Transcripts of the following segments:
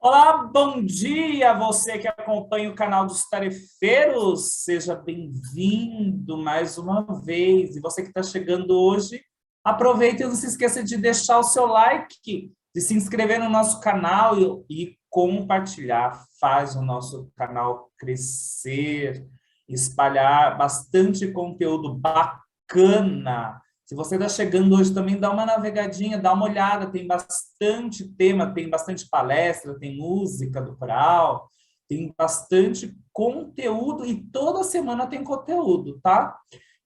Olá, bom dia, você que acompanha o canal dos Tarefeiros, seja bem-vindo mais uma vez. E você que está chegando hoje, aproveita e não se esqueça de deixar o seu like, de se inscrever no nosso canal e compartilhar. Faz o nosso canal crescer, espalhar bastante conteúdo bacana. Se você está chegando hoje também, dá uma navegadinha, dá uma olhada, tem bastante tema, tem bastante palestra, tem música do coral, tem bastante conteúdo e toda semana tem conteúdo, tá?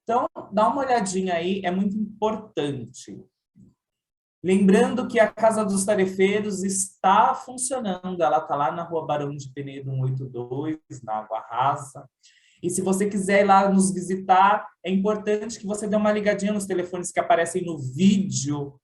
Então, dá uma olhadinha aí, é muito importante. Lembrando que a Casa dos Tarefeiros está funcionando, ela está lá na Rua Barão de Penedo 182, na Água Rasa. E se você quiser ir lá nos visitar, é importante que você dê uma ligadinha nos telefones que aparecem no vídeo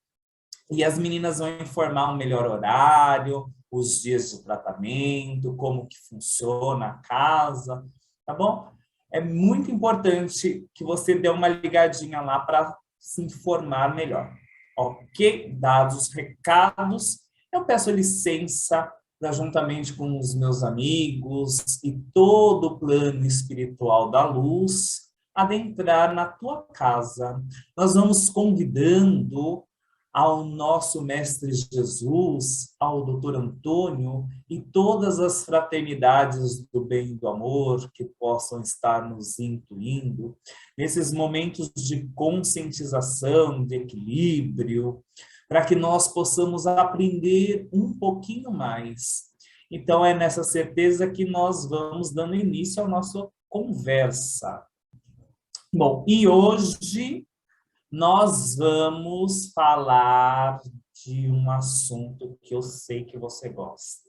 e as meninas vão informar um melhor horário, os dias de tratamento, como que funciona a casa, tá bom? É muito importante que você dê uma ligadinha lá para se informar melhor. Ok? Dados os recados, eu peço licença para, juntamente com os meus amigos e todo o plano espiritual da luz, adentrar na tua casa. Nós vamos convidando ao nosso Mestre Jesus, ao Doutor Antônio e todas as fraternidades do bem e do amor que possam estar nos intuindo, nesses momentos de conscientização, de equilíbrio, para que nós possamos aprender um pouquinho mais. Então, é nessa certeza que nós vamos dando início à nossa conversa. Bom, e hoje nós vamos falar de um assunto que eu sei que você gosta.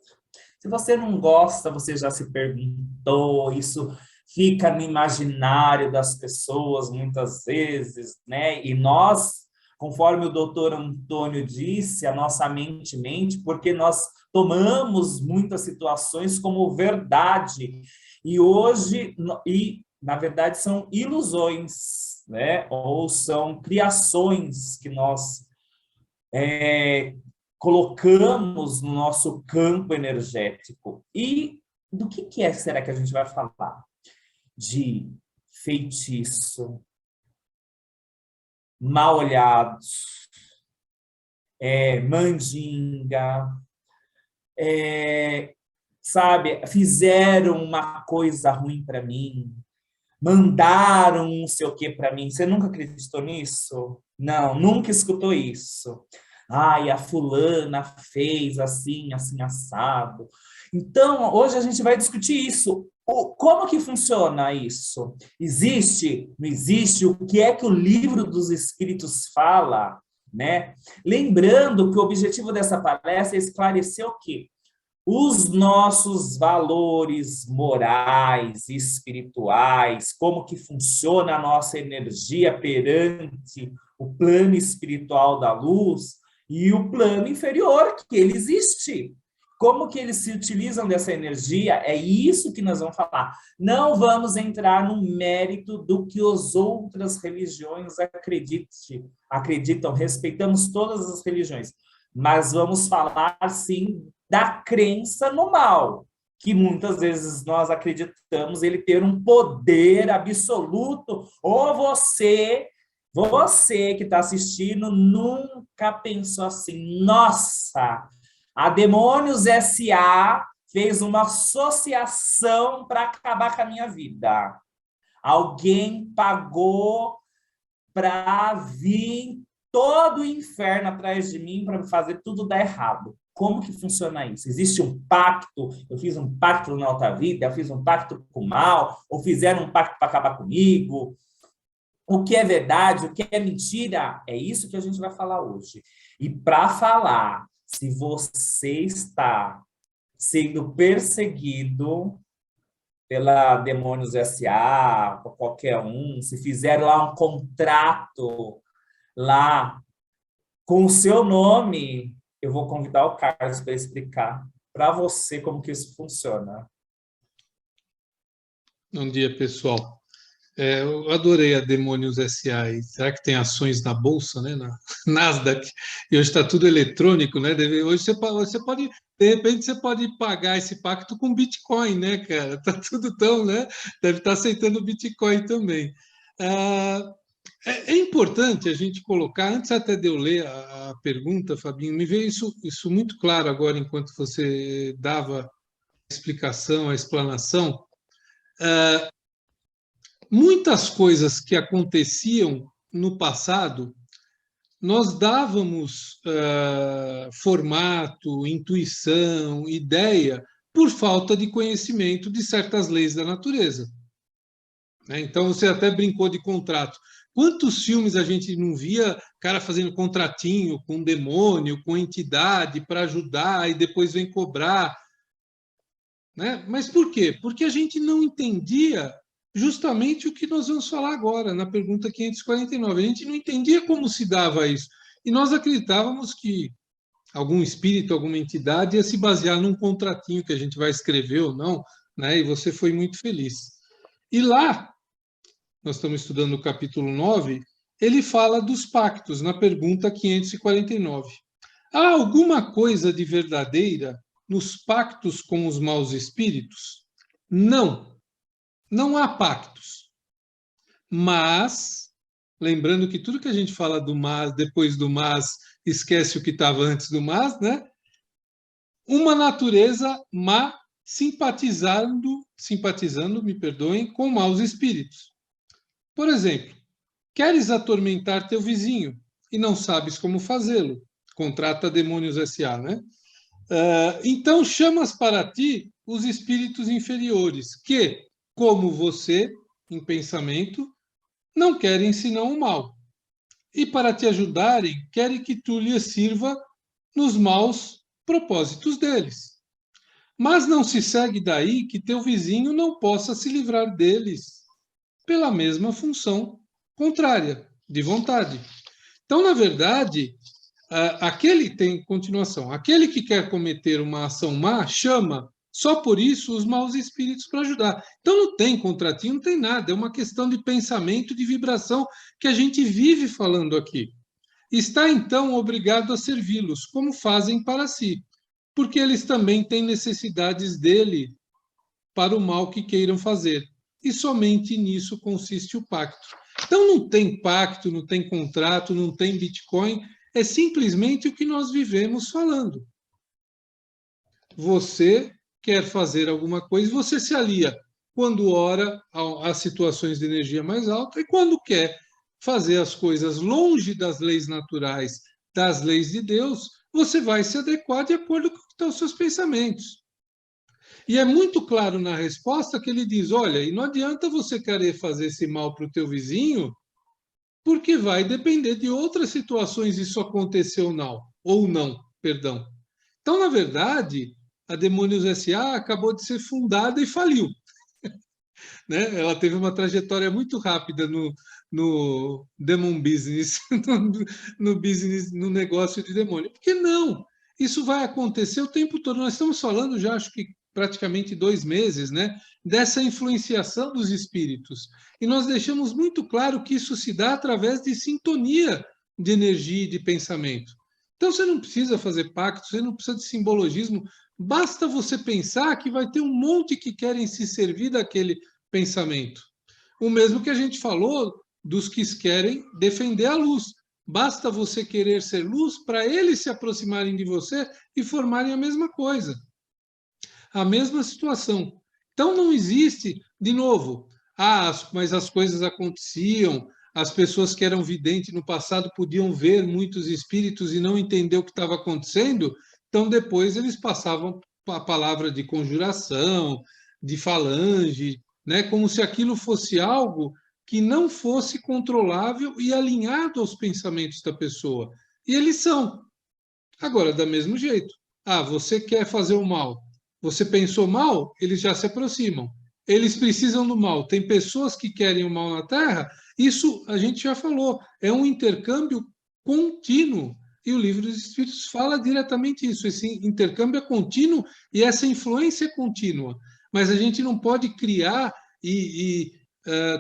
Se você não gosta, você já se perguntou, isso fica no imaginário das pessoas muitas vezes, né? E nós, conforme o doutor Antônio disse, a nossa mente mente, porque nós tomamos muitas situações como verdade. E hoje, na verdade, são ilusões, né? Ou são criações que nós colocamos no nosso campo energético. E do que será que a gente vai falar? De feitiço, mal olhados, mandinga, sabe? Fizeram uma coisa ruim para mim, mandaram não sei o que para mim. Você nunca acreditou nisso? Não, nunca escutou isso. Ai, a fulana fez assim, assim, assado. Então, hoje a gente vai discutir isso. Como que funciona isso? Existe? Não existe? O que é que o livro dos Espíritos fala? Né? Lembrando que o objetivo dessa palestra é esclarecer o quê? Os nossos valores morais e espirituais, como que funciona a nossa energia perante o plano espiritual da luz e o plano inferior, que ele existe. Como que eles se utilizam dessa energia? É isso que nós vamos falar. Não vamos entrar no mérito do que as outras religiões acreditam, respeitamos todas as religiões, mas vamos falar, sim, da crença no mal, que muitas vezes nós acreditamos ele ter um poder absoluto, ou você que está assistindo, nunca pensou assim, nossa, a Demônios S.A. fez uma associação para acabar com a minha vida. Alguém pagou para vir todo o inferno atrás de mim para fazer tudo dar errado. Como que funciona isso? Existe um pacto? Eu fiz um pacto na outra vida, eu fiz um pacto com o mal, ou fizeram um pacto para acabar comigo? O que é verdade, o que é mentira? É isso que a gente vai falar hoje. E para falar, se você está sendo perseguido pela Demônios S.A., por qualquer um, se fizeram lá um contrato lá com o seu nome, eu vou convidar o Carlos para explicar para você como que isso funciona. Bom dia, pessoal. Eu adorei a Demônios S.A. E será que tem ações na Bolsa, né? Na Nasdaq? E hoje está tudo eletrônico, né? Hoje você pode, de repente, você pode pagar esse pacto com Bitcoin, né, cara? Tá tudo tão, né? Deve estar aceitando Bitcoin também. Ah, é importante a gente colocar, antes até de eu ler a pergunta, Fabinho, me veio isso muito claro agora, enquanto você dava a explicação, a explanação. Muitas coisas que aconteciam no passado, nós dávamos formato, intuição, ideia, por falta de conhecimento de certas leis da natureza. Né? Então, você até brincou de contrato. Quantos filmes a gente não via cara fazendo contratinho com um demônio, com entidade para ajudar e depois vem cobrar? Né? Mas por quê? Porque a gente não entendia justamente o que nós vamos falar agora, na pergunta 549. A gente não entendia como se dava isso. E nós acreditávamos que algum espírito, alguma entidade ia se basear num contratinho que a gente vai escrever ou não, né? E você foi muito feliz. E lá, nós estamos estudando o capítulo 9, ele fala dos pactos, na pergunta 549. Há alguma coisa de verdadeira nos pactos com os maus espíritos? Não, não há pactos. Mas, lembrando que tudo que a gente fala do mas, depois do mas, esquece o que estava antes do mas, né? Uma natureza má simpatizando, me perdoem, com maus espíritos. Por exemplo, queres atormentar teu vizinho e não sabes como fazê-lo? Contrata Demônios S.A., né? Então chamas para ti os espíritos inferiores, que, como você, em pensamento, não querem senão o mal. E para te ajudarem, querem que tu lhes sirva nos maus propósitos deles. Mas não se segue daí que teu vizinho não possa se livrar deles pela mesma função contrária, de vontade. Então, na verdade, aquele tem continuação. Aquele que quer cometer uma ação má chama só por isso os maus espíritos para ajudar. Então não tem contratinho, não tem nada. É uma questão de pensamento, de vibração que a gente vive falando aqui. Está então obrigado a servi-los, como fazem para si, porque eles também têm necessidades dele para o mal que queiram fazer. E somente nisso consiste o pacto. Então não tem pacto, não tem contrato, não tem Bitcoin, é simplesmente o que nós vivemos falando. Você quer fazer alguma coisa, você se alia quando ora às situações de energia mais alta e quando quer fazer as coisas longe das leis naturais, das leis de Deus, você vai se adequar de acordo com os seus pensamentos. E é muito claro na resposta que ele diz, olha, e não adianta você querer fazer esse mal para o teu vizinho, porque vai depender de outras situações isso acontecer ou não, perdão. Então, na verdade, a Demônios S.A. acabou de ser fundada e faliu. Né? Ela teve uma trajetória muito rápida no Demon Business, no business, no negócio de demônio. Por que não? Isso vai acontecer o tempo todo. Nós estamos falando já, acho que praticamente 2 meses, né? Dessa influenciação dos espíritos. E nós deixamos muito claro que isso se dá através de sintonia de energia e de pensamento. Então você não precisa fazer pacto, você não precisa de simbologismo, basta você pensar que vai ter um monte que querem se servir daquele pensamento. O mesmo que a gente falou dos que querem defender a luz. Basta você querer ser luz para eles se aproximarem de você e formarem a mesma coisa, a mesma situação. Então não existe, de novo, mas as coisas aconteciam, as pessoas que eram videntes no passado podiam ver muitos espíritos e não entender o que estava acontecendo, então depois eles passavam a palavra de conjuração, de falange, né, como se aquilo fosse algo que não fosse controlável e alinhado aos pensamentos da pessoa. E eles são. Agora, da mesmo jeito. Você quer fazer o mal. Você pensou mal, eles já se aproximam. Eles precisam do mal. Tem pessoas que querem o mal na Terra. Isso a gente já falou. É um intercâmbio contínuo. E o Livro dos Espíritos fala diretamente isso. Esse intercâmbio é contínuo e essa influência é contínua. Mas a gente não pode criar e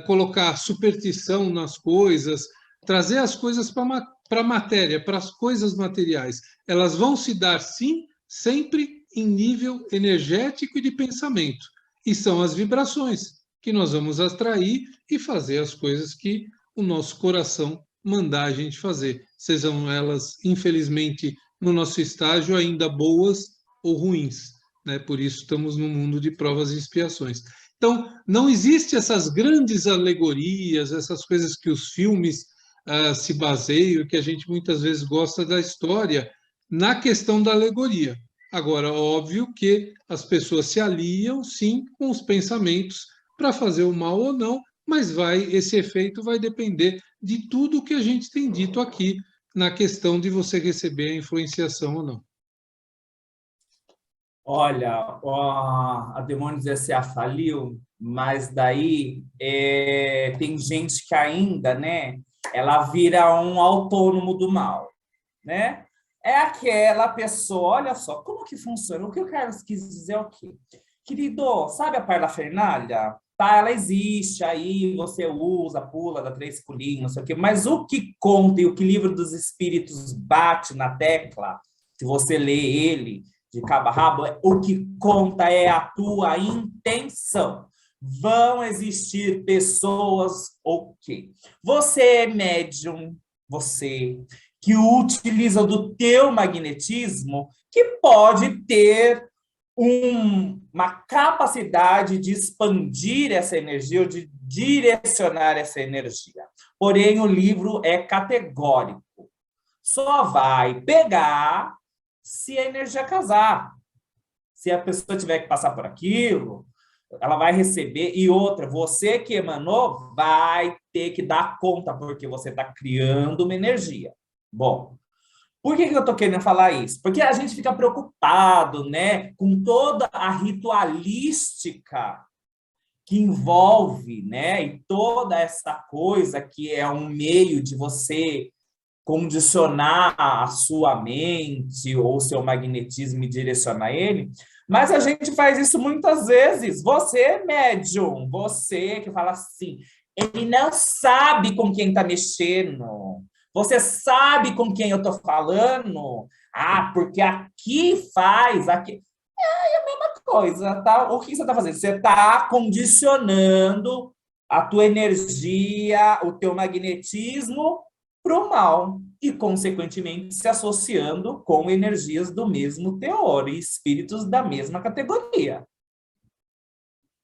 colocar superstição nas coisas, trazer as coisas para a matéria, para as coisas materiais. Elas vão se dar, sim, sempre em nível energético e de pensamento. E são as vibrações que nós vamos atrair e fazer as coisas que o nosso coração mandar a gente fazer, sejam elas, infelizmente, no nosso estágio, ainda boas ou ruins, né? Por isso estamos no mundo de provas e expiações. Então, não existe essas grandes alegorias, essas coisas que os filmes se baseiam, que a gente muitas vezes gosta da história, na questão da alegoria. Agora, óbvio que as pessoas se aliam, sim, com os pensamentos para fazer o mal ou não, mas esse efeito vai depender de tudo que a gente tem dito aqui na questão de você receber a influenciação ou não. Olha, a Demônios S.A. faliu, mas daí tem gente que ainda, né, ela vira um autônomo do mal, né? É aquela pessoa, olha só, como que funciona? O que o Carlos quis dizer é o quê? Querido, sabe a parafernália? Tá, ela existe, aí você usa, pula, dá 3 pulinhos, não sei o quê, mas o que conta e o que o Livro dos Espíritos bate na tecla, se você lê ele de cabo a rabo, o que conta é a tua intenção. Vão existir pessoas, ok. Você é médium, você que utiliza do teu magnetismo, que pode ter uma capacidade de expandir essa energia ou de direcionar essa energia. Porém, o livro é categórico. Só vai pegar se a energia casar. Se a pessoa tiver que passar por aquilo, ela vai receber. E outra, você que emanou vai ter que dar conta, porque você está criando uma energia. Bom, por que eu estou querendo falar isso? Porque a gente fica preocupado, né, com toda a ritualística que envolve, né, e toda essa coisa que é um meio de você condicionar a sua mente ou seu magnetismo e direcionar ele, mas a gente faz isso muitas vezes. Você é médium, você que fala assim, ele não sabe com quem está mexendo. Você sabe com quem eu estou falando? Ah, porque aqui faz, aqui. É a mesma coisa, tá? O que você está fazendo? Você está condicionando a tua energia, o teu magnetismo para o mal e, consequentemente, se associando com energias do mesmo teor e espíritos da mesma categoria.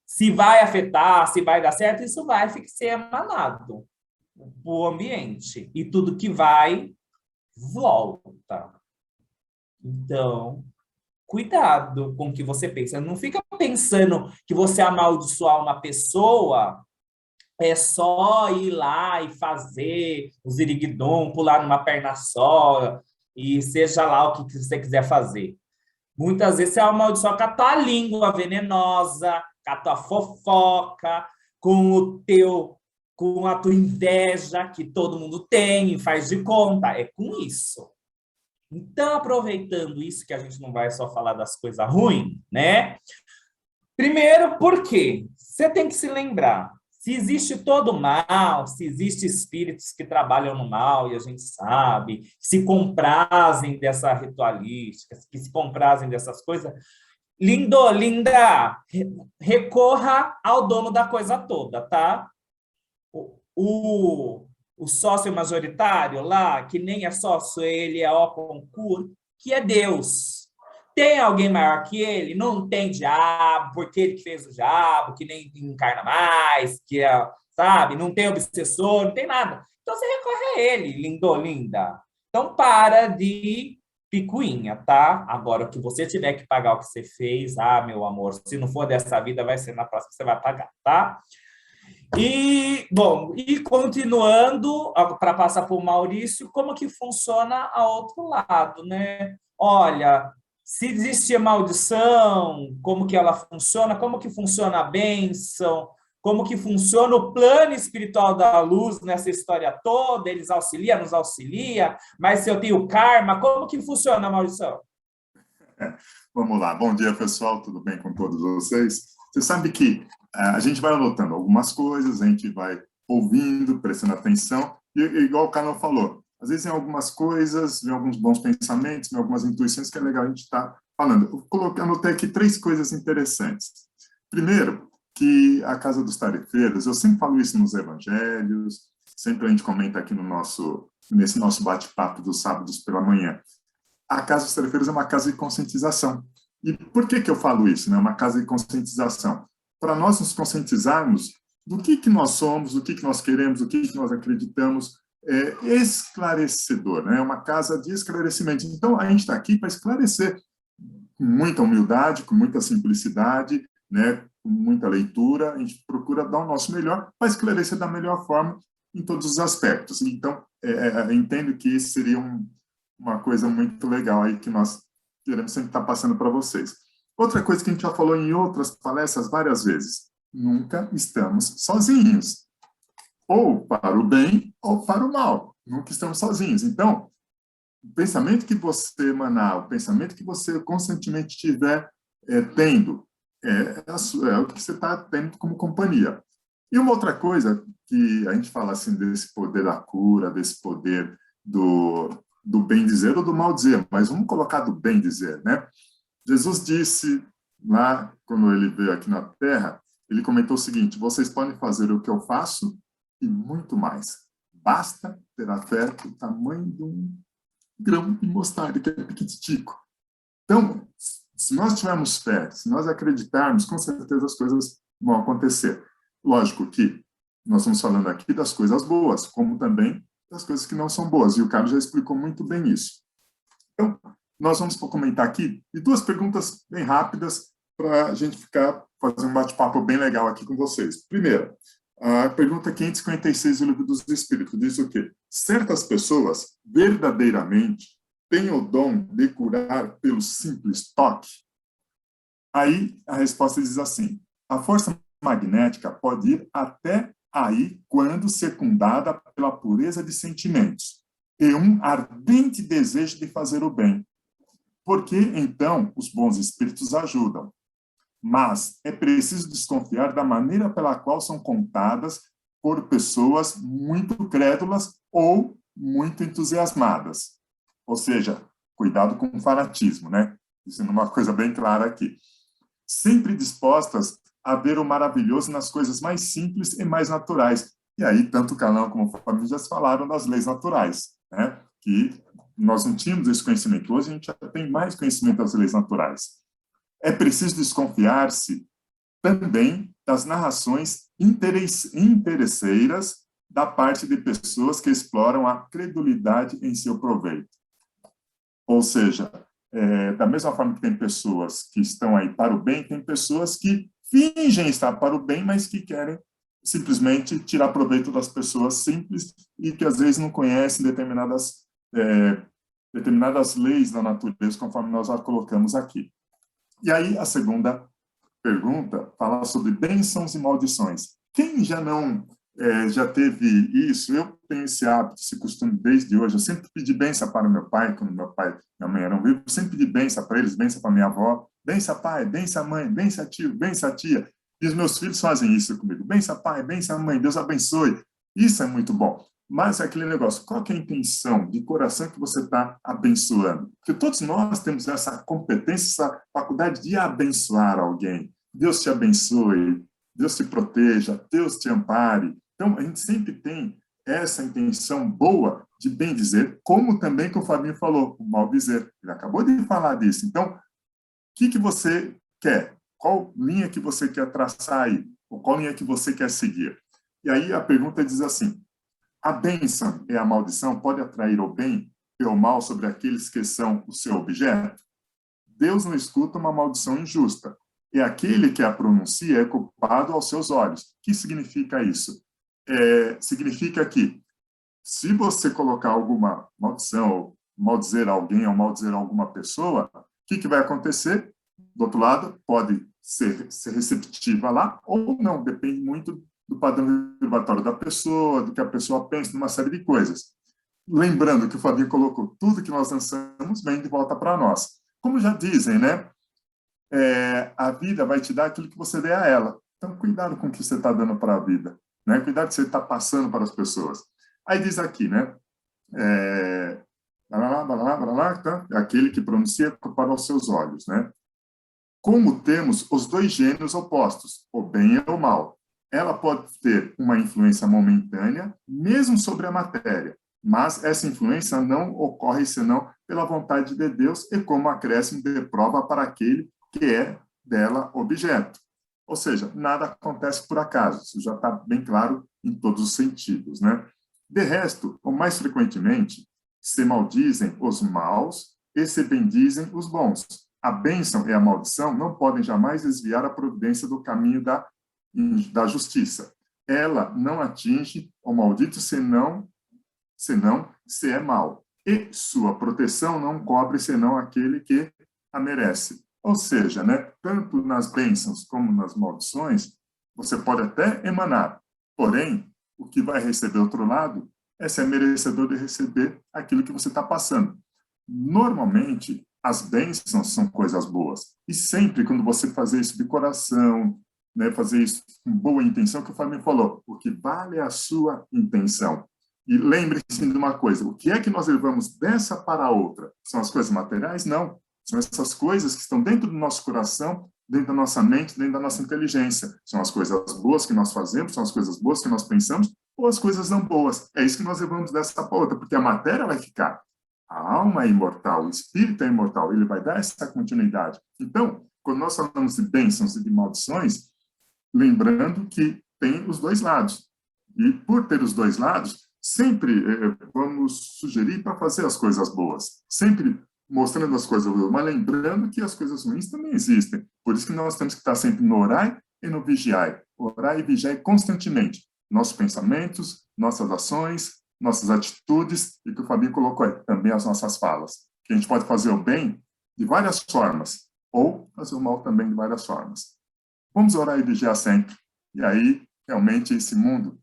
Se vai afetar, se vai dar certo, isso vai ser emanado o ambiente. E tudo que vai, volta. Então, cuidado com o que você pensa. Não fica pensando que você amaldiçoar uma pessoa é só ir lá e fazer o ziriguidum, pular numa perna só, e seja lá o que você quiser fazer. Muitas vezes você amaldiçoa com a tua língua venenosa, com a tua fofoca, com a tua inveja, que todo mundo tem e faz de conta. É com isso. Então, aproveitando isso, que a gente não vai só falar das coisas ruins, né? Primeiro, por quê? Você tem que se lembrar, se existe todo mal, se existem espíritos que trabalham no mal, e a gente sabe, se comprazem dessa ritualística, que se comprazem dessas coisas, linda, recorra ao dono da coisa toda, tá? O sócio majoritário lá, que nem é sócio, ele é o concurso, que é Deus. Tem alguém maior que ele? Não tem diabo, porque ele que fez o diabo, que nem encarna mais, que é, sabe? Não tem obsessor, não tem nada. Então você recorre a ele, linda. Então para de picuinha, tá? Agora, o que você tiver que pagar o que você fez, meu amor, se não for dessa vida, vai ser na próxima que você vai pagar, tá? E, bom, e continuando, para passar para o Maurício, como que funciona a outro lado, né? Olha, se existe maldição, como que ela funciona, como que funciona a bênção, como que funciona o plano espiritual da luz nessa história toda, eles auxiliam, nos auxilia, mas se eu tenho karma, como que funciona a maldição? Vamos lá. Bom dia, pessoal. Tudo bem com todos vocês? Você sabe que a gente vai anotando algumas coisas, a gente vai ouvindo, prestando atenção, e igual o Carol falou, às vezes em algumas coisas, em alguns bons pensamentos, em algumas intuições que é legal a gente estar falando. Anotei aqui 3 coisas interessantes. Primeiro, que a Casa dos Tarefeiros, eu sempre falo isso nos evangelhos, sempre a gente comenta aqui nesse nosso bate-papo dos sábados pela manhã. A Casa dos Tarefeiros é uma casa de conscientização. E por que eu falo isso, né? Uma casa de conscientização? Para nós nos conscientizarmos do que nós somos, do que nós queremos, do que nós acreditamos, esclarecedor, né? É uma casa de esclarecimento. Então, a gente está aqui para esclarecer com muita humildade, com muita simplicidade, né? Com muita leitura, a gente procura dar o nosso melhor para esclarecer da melhor forma em todos os aspectos. Então, entendo que isso seria uma coisa muito legal aí que nós queremos sempre estar passando para vocês. Outra coisa que a gente já falou em outras palestras várias vezes, nunca estamos sozinhos. Ou para o bem ou para o mal. Nunca estamos sozinhos. Então, o pensamento que você emanar, o pensamento que você constantemente estiver tendo, é o que você está tendo como companhia. E uma outra coisa que a gente fala assim desse poder da cura, desse poder do bem dizer ou do mal dizer, mas vamos colocar do bem dizer, né? Jesus disse lá, quando ele veio aqui na Terra, ele comentou o seguinte: vocês podem fazer o que eu faço e muito mais. Basta ter a fé do tamanho de um grão de mostarda, que é pequititico. Então, se nós tivermos fé, se nós acreditarmos, com certeza as coisas vão acontecer. Lógico que nós estamos falando aqui das coisas boas, como também das coisas que não são boas, e o Carlos já explicou muito bem isso. Então, nós vamos comentar aqui e 2 perguntas bem rápidas para a gente fazer um bate-papo bem legal aqui com vocês. Primeiro, a pergunta 556 do Livro dos Espíritos diz o quê? Certas pessoas verdadeiramente têm o dom de curar pelo simples toque? Aí a resposta diz assim: a força magnética pode ir até aí quando secundada pela pureza de sentimentos e um ardente desejo de fazer o bem. Porque, então, os bons espíritos ajudam. Mas é preciso desconfiar da maneira pela qual são contadas por pessoas muito crédulas ou muito entusiasmadas. Ou seja, cuidado com o fanatismo, né? Isso é uma coisa bem clara aqui. Sempre dispostas a ver o maravilhoso nas coisas mais simples e mais naturais. E aí, tanto o Calão como a família já falaram das leis naturais, né? Que nós não tínhamos esse conhecimento. Hoje a gente já tem mais conhecimento das leis naturais. É preciso desconfiar-se também das narrações interesseiras da parte de pessoas que exploram a credulidade em seu proveito. Ou seja, da mesma forma que tem pessoas que estão aí para o bem, tem pessoas que fingem estar para o bem, mas que querem simplesmente tirar proveito das pessoas simples e que às vezes não conhecem determinadas leis da natureza, conforme nós já colocamos aqui. E aí, a segunda pergunta fala sobre bênçãos e maldições. Quem já teve isso? Eu tenho esse hábito, esse costume desde hoje. Eu sempre pedi bênção para o meu pai, quando meu pai e minha mãe eram vivos. Eu sempre pedi bênção para eles, bênção para minha avó. Bênção pai, bênção mãe, bênção tio, bênção tia. E os meus filhos fazem isso comigo. Bênção pai, bênção mãe, Deus abençoe. Isso é muito bom. Mas é aquele negócio, qual que é a intenção de coração que você está abençoando? Porque todos nós temos essa competência, essa faculdade de abençoar alguém. Deus te abençoe, Deus te proteja, Deus te ampare. Então, a gente sempre tem essa intenção boa de bem dizer, como também que o Fabinho falou, o mal dizer. Ele acabou de falar disso. Então, o que você quer? Qual linha que você quer traçar aí? Ou qual linha que você quer seguir? E aí a pergunta diz assim: a bênção e a maldição podem atrair o bem e o mal sobre aqueles que são o seu objeto? Deus não escuta uma maldição injusta, e aquele que a pronuncia é culpado aos seus olhos. O que significa isso? Significa que, se você colocar alguma maldição, ou maldizer alguém, ou maldizer alguma pessoa, o que vai acontecer? Do outro lado, pode ser receptiva lá, ou não, depende muito do padrão vibratório da pessoa, do que a pessoa pensa, numa série de coisas. Lembrando que o Fabinho colocou, tudo que nós lançamos vem de volta para nós. Como já dizem, né? a vida vai te dar aquilo que você dê a ela. Então, cuidado com o que você está dando para a vida, né? Cuidado com o que você está passando para as pessoas. Aí diz aqui, né? Tá? Aquele que pronuncia para os seus olhos, né? Como temos os dois gênios opostos, o bem e o mal. Ela pode ter uma influência momentânea, mesmo sobre a matéria, mas essa influência não ocorre senão pela vontade de Deus e como acréscimo de prova para aquele que é dela objeto. Ou seja, nada acontece por acaso, isso já está bem claro em todos os sentidos, né? De resto, ou mais frequentemente, se maldizem os maus e se bendizem os bons. A bênção e a maldição não podem jamais desviar a providência do caminho da justiça. Ela não atinge o maldito senão se é mau. E sua proteção não cobre senão aquele que a merece. Ou seja, né, tanto nas bênçãos como nas maldições, você pode até emanar, porém, o que vai receber do outro lado é ser merecedor de receber aquilo que você está passando. Normalmente, as bênçãos são coisas boas. E sempre, quando você fazer isso de coração, né, fazer isso com boa intenção, que o Fábio falou, o que vale é a sua intenção. E lembre-se de uma coisa, o que é que nós levamos dessa para a outra? São as coisas materiais? Não. São essas coisas que estão dentro do nosso coração, dentro da nossa mente, dentro da nossa inteligência. São as coisas boas que nós fazemos, são as coisas boas que nós pensamos, ou as coisas não boas. É isso que nós levamos dessa para a outra, porque a matéria vai ficar. A alma é imortal, o espírito é imortal, ele vai dar essa continuidade. Então, quando nós falamos de bênçãos e de maldições, lembrando que tem os dois lados. E por ter os dois lados, sempre vamos sugerir para fazer as coisas boas. Sempre mostrando as coisas boas, mas lembrando que as coisas ruins também existem. Por isso que nós temos que estar sempre no orar e no vigiar. Orar e vigiar constantemente. Nossos pensamentos, nossas ações, nossas atitudes, e que o Fabinho colocou aí, também as nossas falas. Que a gente pode fazer o bem de várias formas, ou fazer o mal também de várias formas. Vamos orar e vigiar sempre. E aí, realmente, esse mundo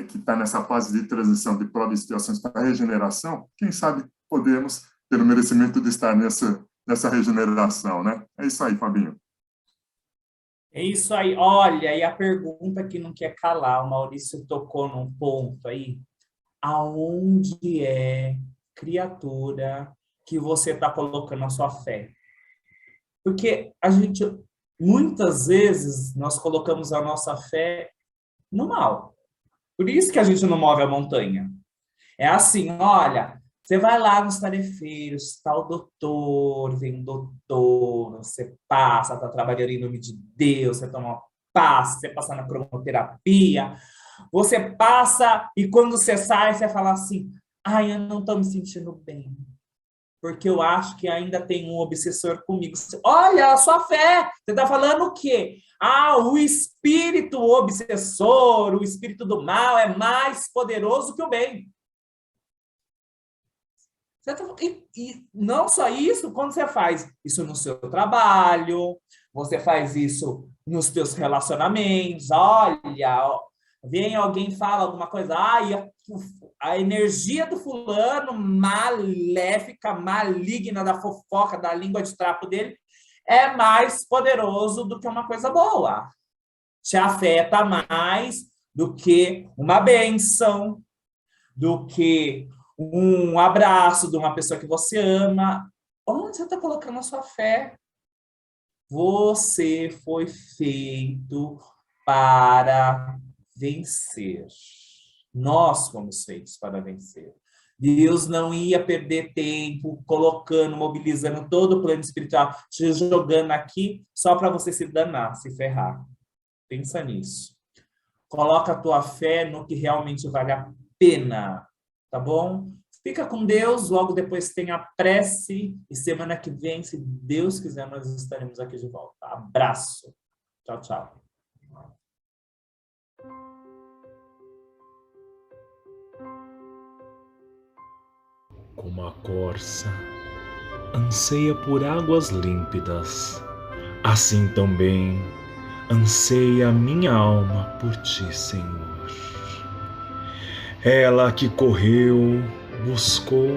que está nessa fase de transição de prova e situações para a regeneração, quem sabe podemos ter o merecimento de estar nessa regeneração, né? É isso aí, Fabinho. É isso aí. Olha, e a pergunta que não quer calar, o Maurício tocou num ponto aí. Aonde é, criatura, que você está colocando a sua fé? Porque a gente, muitas vezes, nós colocamos a nossa fé no mal. Por isso que a gente não move a montanha. É assim, olha, você vai lá nos tarefeiros, está o doutor, vem o doutor, você passa, está trabalhando em nome de Deus, você toma uma passa, você passa na cromoterapia, você passa e quando você sai, você fala assim, ai, eu não estou me sentindo bem, porque eu acho que ainda tem um obsessor comigo. Olha, a sua fé, você está falando o quê? Ah, o espírito obsessor, o espírito do mal é mais poderoso que o bem. E não só isso, quando você faz isso no seu trabalho, você faz isso nos seus relacionamentos, olha, vem alguém e fala alguma coisa, ai, a energia do fulano maléfica, maligna da fofoca, da língua de trapo dele, é mais poderoso do que uma coisa boa. Te afeta mais do que uma bênção, do que um abraço de uma pessoa que você ama. Onde você está colocando a sua fé? Você foi feito para vencer. Nós fomos feitos para vencer. Deus não ia perder tempo colocando, mobilizando todo o plano espiritual, te jogando aqui só para você se danar, se ferrar. Pensa nisso. Coloca a tua fé no que realmente vale a pena, tá bom? Fica com Deus, logo depois tem a prece e semana que vem, se Deus quiser, nós estaremos aqui de volta. Abraço. Tchau, tchau. Como a corça anseia por águas límpidas, assim também anseia a minha alma por ti, Senhor. Ela que correu, buscou,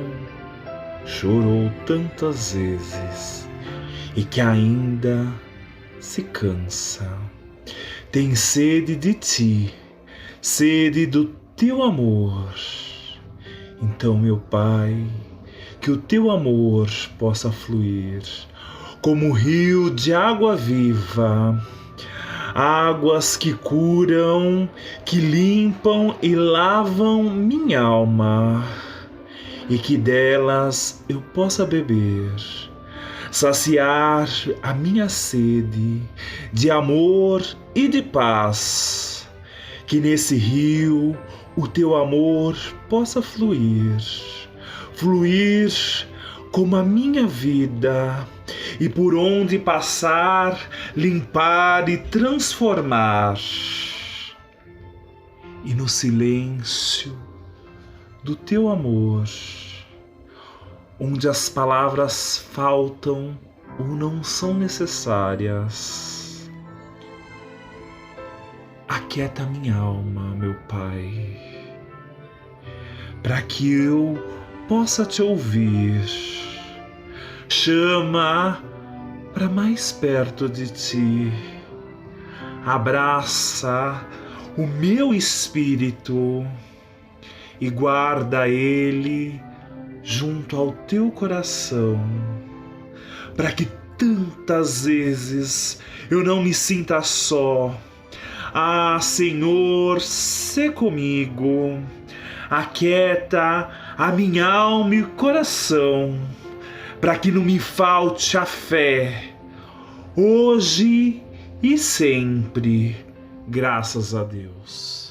chorou tantas vezes e que ainda se cansa. Tem sede de ti, sede do teu amor. Então, meu Pai, que o teu amor possa fluir como rio de água viva, águas que curam, que limpam e lavam minha alma, e que delas eu possa beber, saciar a minha sede de amor e de paz. Que nesse rio o teu amor possa fluir como a minha vida, e por onde passar, limpar e transformar. E no silêncio do teu amor, onde as palavras faltam ou não são necessárias, aquieta minha alma, meu Pai, para que eu possa te ouvir. Chama para mais perto de ti. Abraça o meu espírito e guarda ele junto ao teu coração, para que tantas vezes eu não me sinta só. Ah, Senhor, sê comigo. Aquieta a minha alma e coração, para que não me falte a fé, hoje e sempre, graças a Deus.